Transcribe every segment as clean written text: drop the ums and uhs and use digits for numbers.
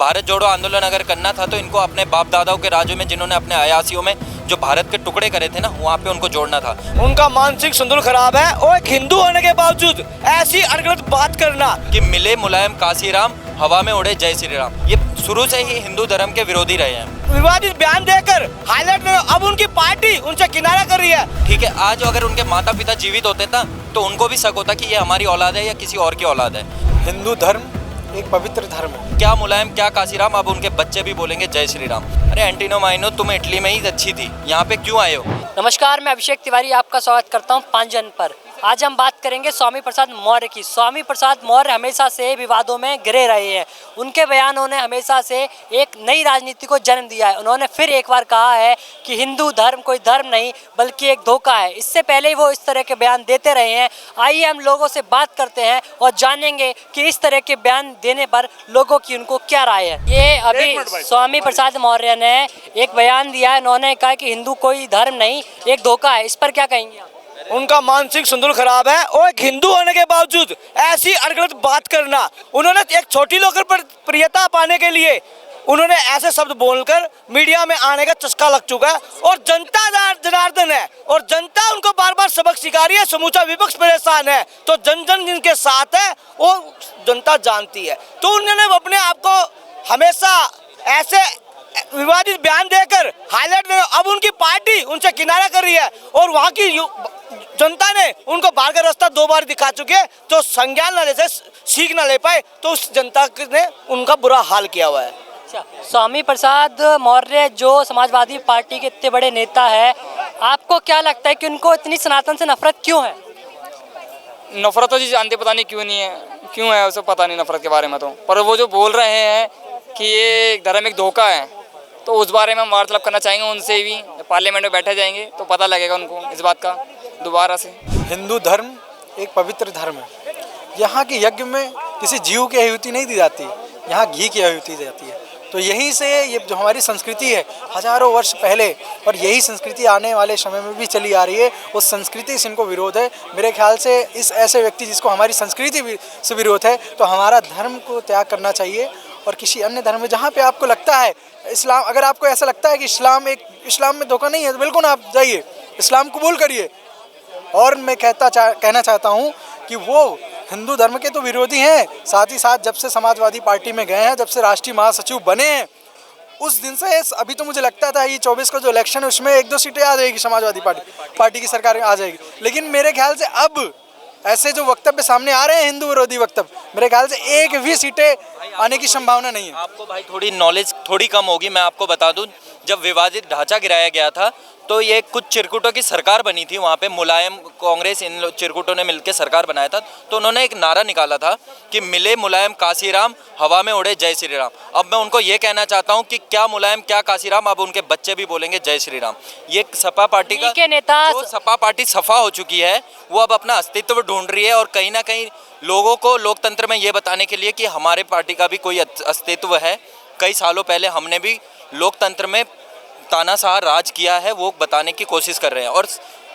भारत जोड़ो आंदोलन अगर करना था तो इनको अपने बाप दादाओं के राज्यों में, जिन्होंने अपने अयासियों में जो भारत के टुकड़े करे थे ना, वहाँ पे उनको जोड़ना था। उनका मानसिक संतुलन खराब है और एक हिंदू होने के बावजूद ऐसी अनगढ़ बात करना कि मिले मुलायम काशीराम, हवा में उड़े जय श्री राम, ये शुरू से ही हिंदू धर्म के विरोधी रहे हैं। विवादित बयान देकर हाईलाइट में अब उनकी पार्टी उनसे किनारा कर रही है। ठीक है, आज अगर उनके माता पिता जीवित होते ना तो उनको भी शक होता कि ये हमारी औलाद है या किसी और की औलाद है। हिंदू धर्म एक पवित्र धर्म है। क्या मुलायम क्या काशीराम, अब उनके बच्चे भी बोलेंगे जय श्री राम। अरे एंटीनो माइनो, तुम इटली में ही अच्छी थी, यहाँ पे क्यों आए हो? नमस्कार, मैं अभिषेक तिवारी आपका स्वागत करता हूँ पांचजन पर। आज हम बात करेंगे स्वामी प्रसाद मौर्य की। स्वामी प्रसाद मौर्य हमेशा से विवादों में घिरे रहे हैं। उनके बयानों ने हमेशा से एक नई राजनीति को जन्म दिया है। उन्होंने फिर एक बार कहा है कि हिंदू धर्म कोई धर्म नहीं बल्कि एक धोखा है। इससे पहले ही वो इस तरह के बयान देते रहे हैं। आइए हम लोगों से बात करते हैं और जानेंगे कि इस तरह के बयान देने पर लोगों की उनको क्या राय है। ये अभी स्वामी प्रसाद मौर्य ने एक बयान दिया है। उन्होंने कहा कि हिंदू कोई धर्म नहीं, एक धोखा है। इस पर क्या कहेंगे आप? उनका मानसिक संतुलन खराब है और एक हिंदू होने के बावजूद ऐसी अनगढ़ बात करना। उन्होंने एक छोटी लोकप्रियता पाने के लिए उन्होंने ऐसे शब्द बोलकर मीडिया में आने का चस्का लग चुका है और जनता जनार्दन है और जनता उनको बार बार सबक सिखा रही है। समूचा विपक्ष परेशान है तो जन जन जिनके साथ है वो जनता जानती है। तो उन्होंने अपने आप को हमेशा ऐसे विवादित बयान देकर हाईलाइट में अब उनकी पार्टी उनसे किनारा कर रही है और वहाँ की जनता ने उनको बाहर का रास्ता 2 बार दिखा चुके हैं। तो संज्ञान न ले, सीख न ले पाए तो उस जनता ने उनका बुरा हाल किया हुआ है। अच्छा, स्वामी प्रसाद मौर्य जो समाजवादी पार्टी के इतने बड़े नेता है, आपको क्या लगता है कि उनको इतनी सनातन से नफरत क्यों है? नफरत तो जी जानते, पता नहीं क्यों नहीं है, क्यों है उसे पता नहीं नफरत के बारे में तो। पर वो जो बोल रहे हैं कि ये धर्म एक धोखा है, तो उस बारे में हम वार्तालाप करना चाहेंगे उनसे भी। पार्लियामेंट में बैठे जाएंगे तो पता लगेगा उनको इस बात का दोबारा से। हिंदू धर्म एक पवित्र धर्म है। यहाँ के यज्ञ में किसी जीव की आहुति नहीं दी जाती, यहाँ घी की आहुति दी जाती है। तो यहीं से ये जो हमारी संस्कृति है हजारों वर्ष पहले, और यही संस्कृति आने वाले समय में भी चली आ रही है, उस संस्कृति से इनको विरोध है। मेरे ख्याल से इस ऐसे व्यक्ति जिसको हमारी संस्कृति से विरोध है तो हमारा धर्म को त्याग करना चाहिए और किसी अन्य धर्म में जहाँ पे आपको लगता है इस्लाम, अगर आपको ऐसा लगता है कि इस्लाम में धोखा नहीं है तो बिल्कुल आप जाइए, इस्लाम कबूल करिए। और मैं कहना चाहता हूँ कि वो हिंदू धर्म के तो विरोधी हैं, साथ ही साथ जब से समाजवादी पार्टी में गए हैं, जब से राष्ट्रीय महासचिव बने हैं, उस दिन से अभी तो मुझे लगता था ये 24 का जो इलेक्शन है उसमें 1-2 सीटें आ जाएगी, समाजवादी पार्टी की सरकार आ जाएगी। लेकिन मेरे ख्याल से अब ऐसे जो वक्तव्य सामने आ रहे हैं हिंदू विरोधी वक्तव्य, मेरे ख्याल से एक भी सीटें आने की संभावना नहीं है। आपको भाई थोड़ी नॉलेज थोड़ी कम होगी। मैं आपको बता दूं, जब विवादित ढांचा गिराया गया था तो ये कुछ चिरकुटों की सरकार बनी थी, वहाँ पे मुलायम कांग्रेस इन चिरकुटों ने मिलकर सरकार बनाया था। तो उन्होंने एक नारा निकाला था कि मिले मुलायम काशीराम, हवा में उड़े जय श्री राम। अब मैं उनको ये कहना चाहता हूँ कि क्या मुलायम क्या काशीराम, अब उनके बच्चे भी बोलेंगे जय श्री राम। ये सपा पार्टी का नेता, जो सपा पार्टी सफा हो चुकी है, वो अब अपना अस्तित्व ढूंढ रही है और कहीं ना कहीं लोगों को लोकतंत्र में ये बताने के लिए कि हमारे पार्टी का भी कोई अस्तित्व है। कई सालों पहले हमने भी लोकतंत्र में तानाशाह राज किया है, वो बताने की कोशिश कर रहे हैं। और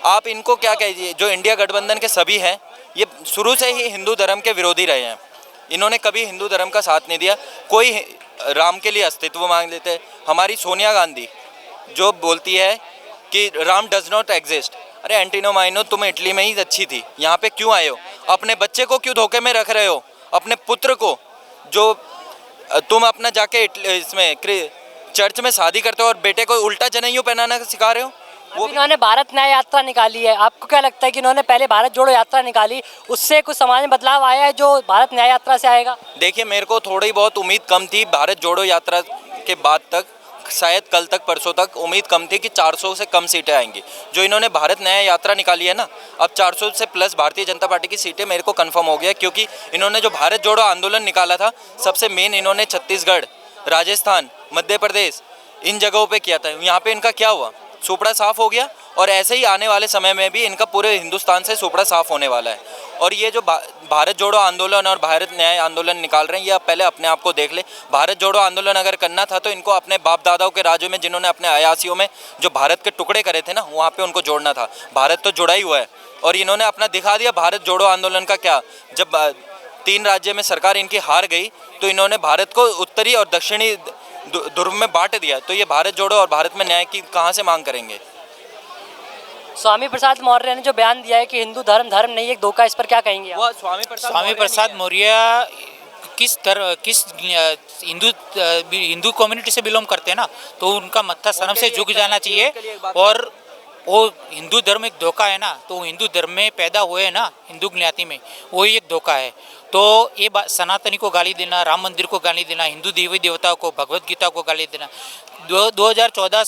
आप इनको क्या कहिए, जो इंडिया गठबंधन के सभी हैं, ये शुरू से ही हिंदू धर्म के विरोधी रहे हैं। इन्होंने कभी हिंदू धर्म का साथ नहीं दिया। कोई राम के लिए अस्तित्व मांग लेते हैं। हमारी सोनिया गांधी जो बोलती है कि राम डज नॉट एग्जिस्ट। अरे एंटीनो माइनो, तुम इटली में ही अच्छी थी, यहाँ पे क्यों आए हो? अपने बच्चे को क्यों धोखे में रख रहे हो? अपने पुत्र को, जो तुम अपना जाके इसमें चर्च में शादी करते हो और बेटे को उल्टा जनेऊ पहनाना सिखा रहे हो। वो इन्होंने भारत न्याय यात्रा निकाली है। आपको क्या लगता है कि इन्होंने पहले भारत जोड़ो यात्रा निकाली, उससे कुछ समाज में बदलाव आया है जो भारत न्याय यात्रा से आएगा? देखिए, मेरे को थोड़ी बहुत उम्मीद कम थी भारत जोड़ो यात्रा के बाद तक, शायद कल तक परसों तक उम्मीद कम थी कि 400 से कम सीटें आएंगी। जो इन्होंने भारत न्याय यात्रा निकाली है ना, अब 400 से प्लस भारतीय जनता पार्टी की सीटें मेरे को कंफर्म हो गया। क्योंकि इन्होंने जो भारत जोड़ो आंदोलन निकाला था, सबसे मेन इन्होंने छत्तीसगढ़, राजस्थान, मध्य प्रदेश, इन जगहों पे किया था। यहाँ पे इनका क्या हुआ? सुपड़ा साफ हो गया। और ऐसे ही आने वाले समय में भी इनका पूरे हिंदुस्तान से सुपड़ा साफ होने वाला है। और ये जो भारत जोड़ो आंदोलन और भारत न्याय आंदोलन निकाल रहे हैं, ये पहले अपने आप को देख ले। भारत जोड़ो आंदोलन अगर करना था तो इनको अपने बाप दादाओं के राज्यों में, जिन्होंने अपने अयासियों में जो भारत के टुकड़े करे थे ना, वहाँ पे उनको जोड़ना था। भारत तो जुड़ा ही हुआ है और इन्होंने अपना दिखा दिया। भारत जोड़ो आंदोलन का क्या, जब 3 राज्य में सरकार इनकी हार गई तो इन्होंने भारत को उत्तरी और दक्षिणी ध्रुव में बांट दिया। तो ये भारत जोड़ो और भारत में न्याय की कहाँ से मांग करेंगे? स्वामी प्रसाद मौर्य ने जो बयान दिया है कि हिंदू धर्म धर्म नहीं एक धोखा, इस पर क्या कहेंगे आप? वो स्वामी प्रसाद मौर्य किस हिंदू कम्युनिटी से बिलोंग करते हैं ना, तो उनका मत्था शर्म से झुक जाना चाहिए। और वो हिंदू धर्म एक धोखा है ना, तो हिंदू धर्म में पैदा हुए हैं ना, हिंदू ज्ञाति में, वही एक धोखा है। तो ये सनातनी को गाली देना, राम मंदिर को गाली देना, हिंदू देवी देवताओं को, भगवत गीता को गाली देना, 2014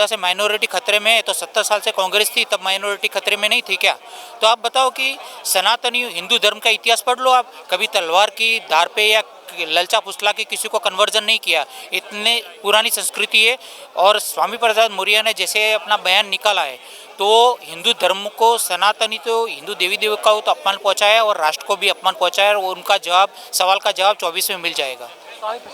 से माइनॉरिटी खतरे में है, तो 70 साल से कांग्रेस थी, तब माइनॉरिटी खतरे में नहीं थी क्या? तो आप बताओ कि सनातनी हिंदू धर्म का इतिहास पढ़ लो आप, कभी तलवार की धार पे या ललचा फुसला के किसी को कन्वर्जन नहीं किया, इतने पुरानी संस्कृति है। और स्वामी प्रसाद मौर्य ने जैसे अपना बयान निकाला है, तो हिंदू धर्म को, सनातनी तो हिंदू देवी देवताओं को तो अपमान पहुँचाया और राष्ट्र को भी अपमान पहुँचाया, और उनका सवाल का जवाब 24 में मिल जाएगा।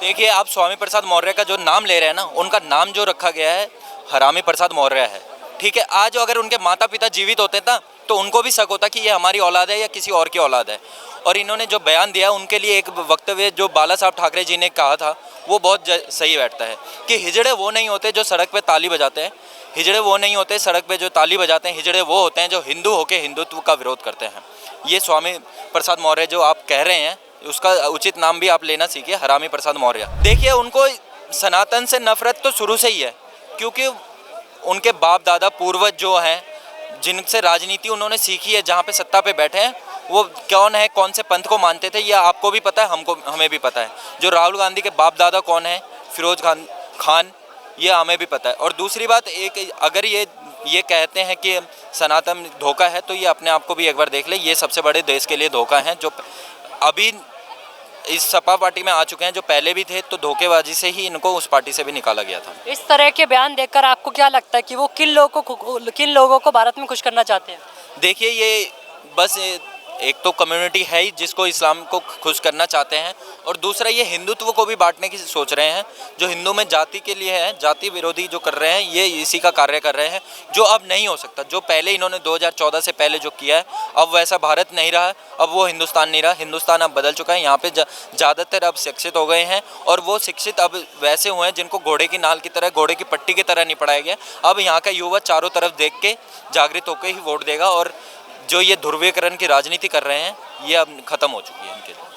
देखिए, आप स्वामी प्रसाद मौर्य का जो नाम ले रहे हैं ना, उनका नाम जो रखा गया है हरामी प्रसाद मौर्य है, ठीक है। आज अगर उनके माता पिता जीवित होते ना, तो उनको भी शक होता कि ये हमारी औलाद है या किसी और की औलाद है। और इन्होंने जो बयान दिया, उनके लिए एक वक्तव्य जो बाला साहब ठाकरे जी ने कहा था, वो बहुत सही बैठता है कि हिजड़े वो नहीं होते जो सड़क पे ताली बजाते हैं, हिजड़े वो नहीं होते सड़क पे जो ताली बजाते हैं, हिजड़े वो होते हैं जो हिंदू होकर हिंदुत्व का विरोध करते हैं। ये स्वामी प्रसाद मौर्य जो आप कह रहे हैं, उसका उचित नाम भी आप लेना सीखिए, हरामी प्रसाद मौर्य। देखिए, उनको सनातन से नफरत तो शुरू से ही है, क्योंकि उनके बाप दादा पूर्वज जो हैं, जिनसे राजनीति उन्होंने सीखी है, जहाँ पे सत्ता पे बैठे हैं, वो कौन है, कौन से पंथ को मानते थे, ये आपको भी पता है, हमें भी पता है। जो राहुल गांधी के बाप दादा कौन है, फिरोज खान, ये हमें भी पता है। और दूसरी बात, अगर ये कहते हैं कि सनातन धोखा है, तो ये अपने आप को भी एक बार देख ले, ये सबसे बड़े देश के लिए धोखा है, जो अभी इस सपा पार्टी में आ चुके हैं, जो पहले भी थे, तो धोखेबाजी से ही इनको उस पार्टी से भी निकाला गया था। इस तरह के बयान देखकर आपको क्या लगता है कि वो किन लोगों को भारत में खुश करना चाहते हैं? देखिए, ये बस एक तो कम्युनिटी है ही जिसको इस्लाम को खुश करना चाहते हैं, और दूसरा ये हिंदुत्व को भी बांटने की सोच रहे हैं। जो हिंदू में जाति के लिए है, जाति विरोधी जो कर रहे हैं, ये इसी का कार्य कर रहे हैं, जो अब नहीं हो सकता। जो पहले इन्होंने 2014 से पहले जो किया है, अब वैसा भारत नहीं रहा, अब वो हिंदुस्तान नहीं रहा। हिंदुस्तान अब बदल चुका है, यहाँ पे ज़्यादातर अब शिक्षित हो गए हैं, और वो शिक्षित अब वैसे हुए हैं जिनको घोड़े की नाल की तरह, घोड़े की पट्टी की तरह नहीं पढ़ाया गया। अब यहाँ का युवा चारों तरफ देख के जागृत होकर ही वोट देगा, और जो ये ध्रुवीकरण की राजनीति कर रहे हैं, ये अब खत्म हो चुकी है इनके लिए।